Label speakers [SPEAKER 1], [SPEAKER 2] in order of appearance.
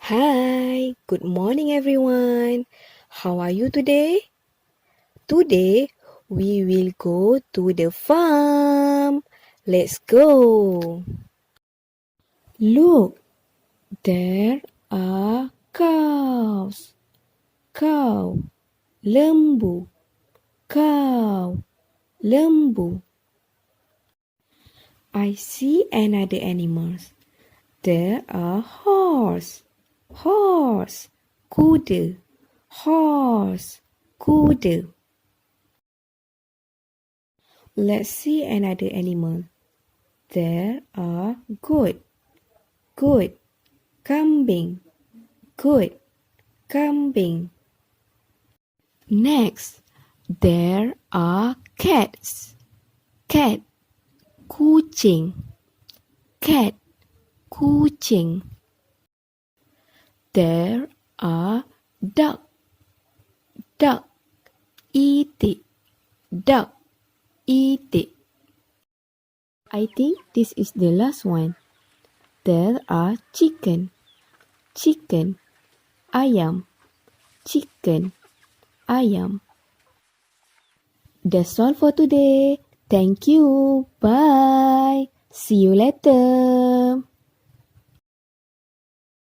[SPEAKER 1] Hi, good morning everyone. How are you today? Today we will go to the farm. Let's go. Look, there are cows. Cow, lembu, cow, lembu. I see another animal. There are horse, horse, kuda, horse, kuda. Let's see another animal. There are goat, goat, kambing, goat, kambing. Next, there are cats, cat, kucing, cat, kucing. There are duck, duck, itik, duck, itik. I think this is the last one. There are chicken, chicken, ayam, chicken, ayam. That's all for today. Thank you. Bye. See you later.